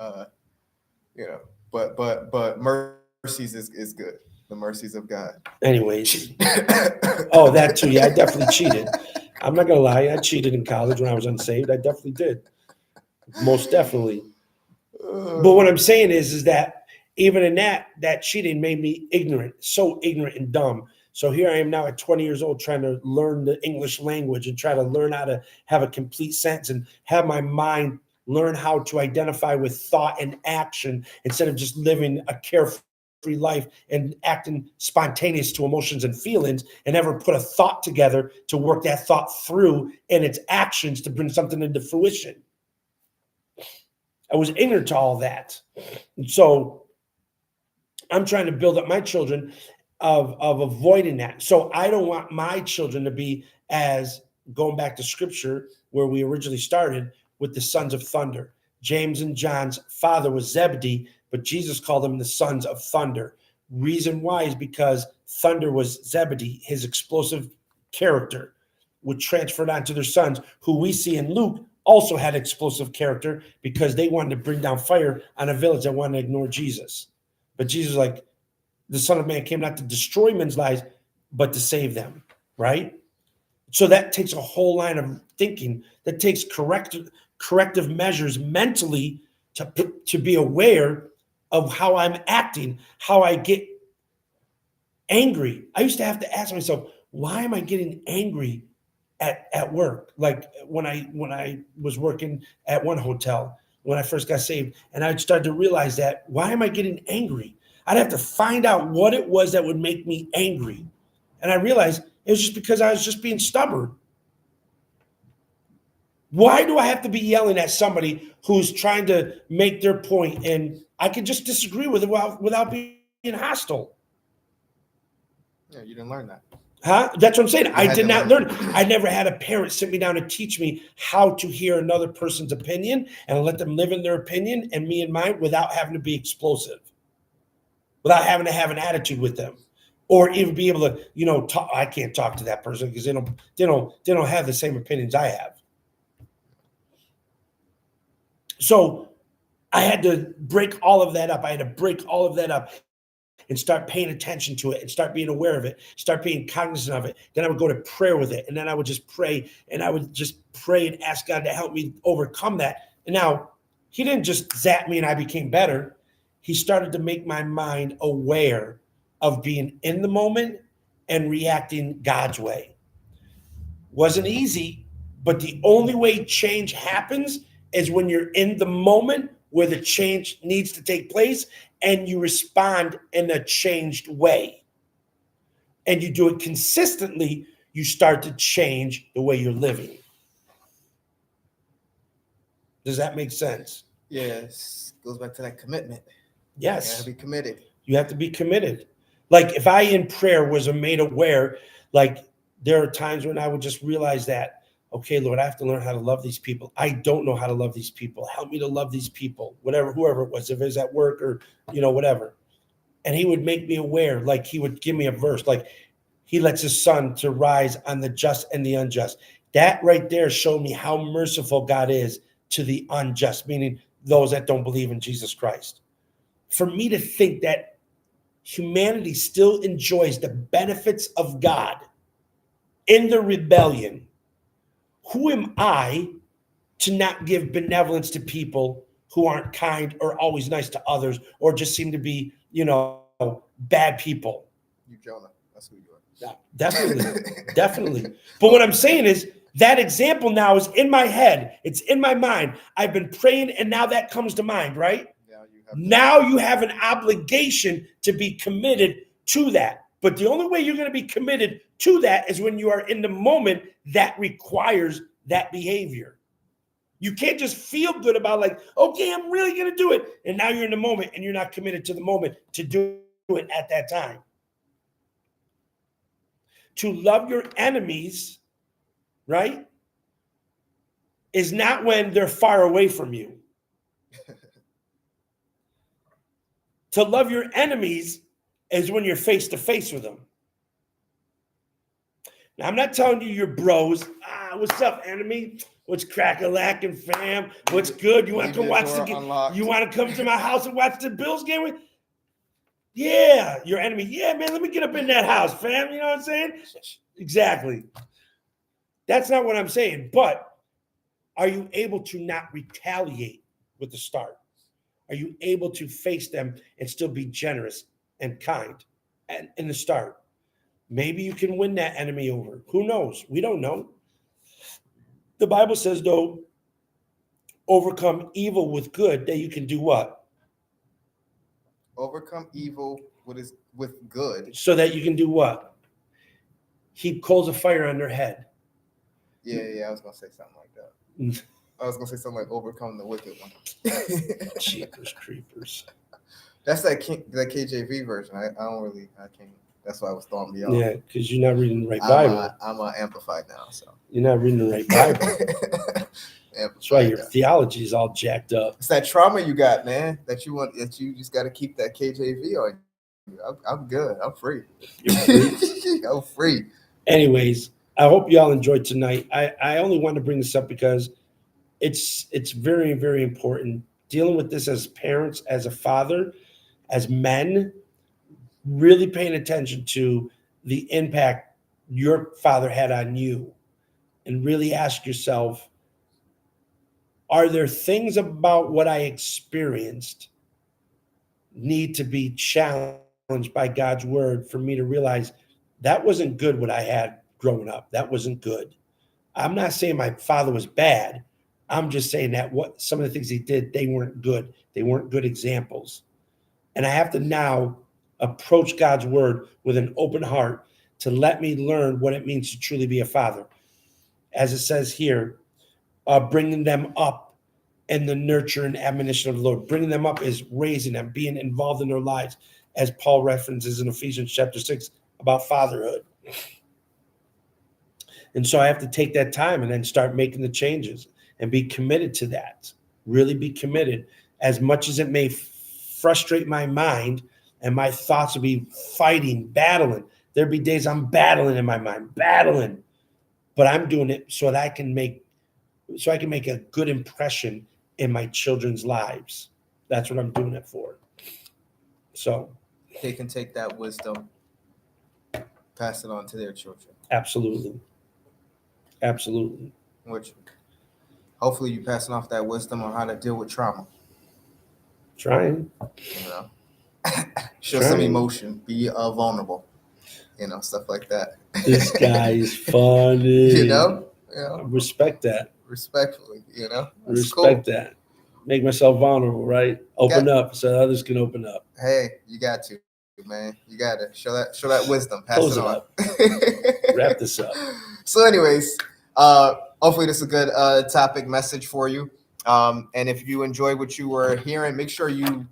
but mercies is good. The mercies of God. Anyways. Oh, that too. Yeah, I definitely cheated. I'm not gonna lie, I cheated in college when I was unsaved. I definitely did. Most definitely. But what I'm saying is that even in that cheating made me ignorant, so ignorant and dumb. So here I am now at 20 years old trying to learn the English language and try to learn how to have a complete sentence and have my mind learn how to identify with thought and action instead of just living a carefree life and acting spontaneous to emotions and feelings and never put a thought together to work that thought through in its actions to bring something into fruition. I was ignorant to all that. And so I'm trying to build up my children of avoiding that. So I don't want my children to be, as going back to scripture where we originally started, with the sons of thunder. James and John's father was Zebedee, but Jesus called them the sons of thunder. Reason why is because thunder was Zebedee, his explosive character, which transferred onto their sons, who we see in Luke also had explosive character because they wanted to bring down fire on a village that wanted to ignore Jesus. But Jesus was like, the Son of Man came not to destroy men's lives, but to save them, right? So that takes a whole line of thinking. That takes corrective measures mentally to be aware of how I'm acting, how I get angry. I used to have to ask myself, why am I getting angry at work? Like when I was working at one hotel when I first got saved, and I started to realize that, why am I getting angry? I'd have to find out what it was that would make me angry. And I realized it was just because I was just being stubborn. Why do I have to be yelling at somebody who's trying to make their point and I can just disagree with it without being hostile? Yeah, you didn't learn that. Huh? That's what I'm saying. I did not learn. it. I never had a parent sit me down and teach me how to hear another person's opinion and let them live in their opinion and me and mine without having to be explosive, without having to have an attitude with them, or even be able to, talk. I can't talk to that person because they don't have the same opinions I have. So I had to break all of that up. And start paying attention to it and start being aware of it, start being cognizant of it. Then I would go to prayer with it. And then I would just pray and ask God to help me overcome that. And now he didn't just zap me and I became better. He started to make my mind aware of being in the moment and reacting God's way. Wasn't easy, but the only way change happens is when you're in the moment where the change needs to take place and you respond in a changed way. And you do it consistently, you start to change the way you're living. Does that make sense? Yes. Goes back to that commitment. Yes. You gotta be committed. You have to be committed. Like if I in prayer was made aware, like there are times when I would just realize that, okay, Lord, I have to learn how to love these people. I don't know how to love these people. Help me to love these people, whoever it was, if it was at work or, whatever. And he would make me aware, like he would give me a verse, like he lets his sun to rise on the just and the unjust. That right there showed me how merciful God is to the unjust, meaning those that don't believe in Jesus Christ. For me to think that humanity still enjoys the benefits of God in the rebellion, who am I to not give benevolence to people who aren't kind or always nice to others or just seem to be, bad people? You Jonah. That's who you are. Yeah, definitely. But what I'm saying is that example now is in my head. It's in my mind. I've been praying and now that comes to mind, right? Now you have an obligation to be committed to that. But the only way you're going to be committed to that is when you are in the moment that requires that behavior. You can't just feel good about like, okay, I'm really going to do it. And now you're in the moment and you're not committed to the moment to do it at that time. To love your enemies, right, is not when they're far away from you. To love your enemies is when you're face to face with them. Now, I'm not telling you you're bros. What's up, enemy? What's crack-a-lackin', fam? What's good? You want to come watch the game? You want to come to my house and watch the Bills game with? Yeah, your enemy. Yeah, man, let me get up in that house, fam. You know what I'm saying? Exactly. That's not what I'm saying. But are you able to not retaliate with the start? Are you able to face them and still be generous and kind and in the start? Maybe you can win that enemy over. Who knows? We don't know. The Bible says, though, overcome evil with good, that you can do what? Overcome evil with good. So that you can do what? Heap coals of fire on their head. Yeah, I was going to say something like that. I was going to say something like overcome the wicked one. Jeepers creepers. That's that KJV version. I can't. That's why I was throwing me off. Yeah, because you're not reading the right Bible. I'm amplified now, so. You're not reading the right Bible. That's why amplified. your theology is all jacked up. It's that trauma you got, man. That you just got to keep that KJV on you. I'm good. I'm free. You're free. I'm free. Anyways, I hope y'all enjoyed tonight. I only wanted to bring this up because it's very, very important. Dealing with this as parents, as a father, as men, really paying attention to the impact your father had on you, and really ask yourself, are there things about what I experienced need to be challenged by God's word for me to realize that wasn't good what I had growing up. That wasn't good. I'm not saying my father was bad. I'm just saying that what some of the things he did, they weren't good. They weren't good examples. And I have to now approach God's word with an open heart to let me learn what it means to truly be a father. As it says here, bringing them up in the nurture and admonition of the Lord. Bringing them up is raising them, being involved in their lives, as Paul references in Ephesians chapter 6 about fatherhood. And so I have to take that time and then start making the changes and be committed to that. Really be committed. As much as it may frustrate my mind and my thoughts will be fighting, battling. There'll be days I'm battling in my mind, battling. But I'm doing it so that I can make a good impression in my children's lives. That's what I'm doing it for. So They can take that wisdom, pass it on to their children. absolutely. Absolutely. Which hopefully you passing off that wisdom on how to deal with trauma. Trying. You know, show some emotion, be vulnerable. You know, stuff like that. This guy is funny. You know, Respect that. Respectfully. You know, that's Respect cool. that. Make myself vulnerable, right? Open up so others can open up. Hey, you got to, man. You got to show that wisdom. Pass Close it it on. up. Wrap this up. So, anyways, hopefully this is a good topic message for you. And if you enjoy what you were hearing, make sure you,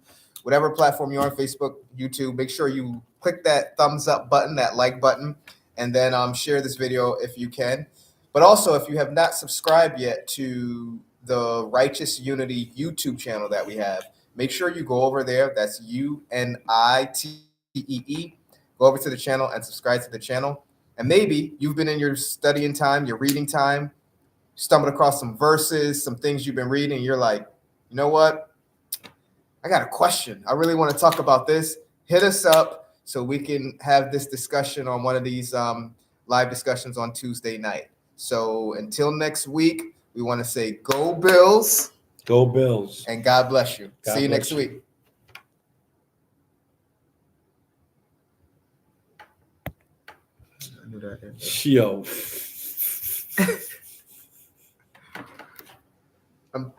whatever platform you're on, Facebook, YouTube, make sure you click that thumbs up button, that like button, and then share this video if you can. But also, if you have not subscribed yet to the Righteous Unity YouTube channel that we have, make sure you go over there. That's UNITEE. Go over to the channel and subscribe to the channel. And maybe you've been in your studying time, your reading time, stumbled across some verses, some things you've been reading. You're like, you know what? I got a question. I really want to talk about this. Hit us up so we can have this discussion on one of these live discussions on Tuesday night. So until next week, we want to say go Bills. Go Bills. And God bless you. God See you bless next you. week. Yo.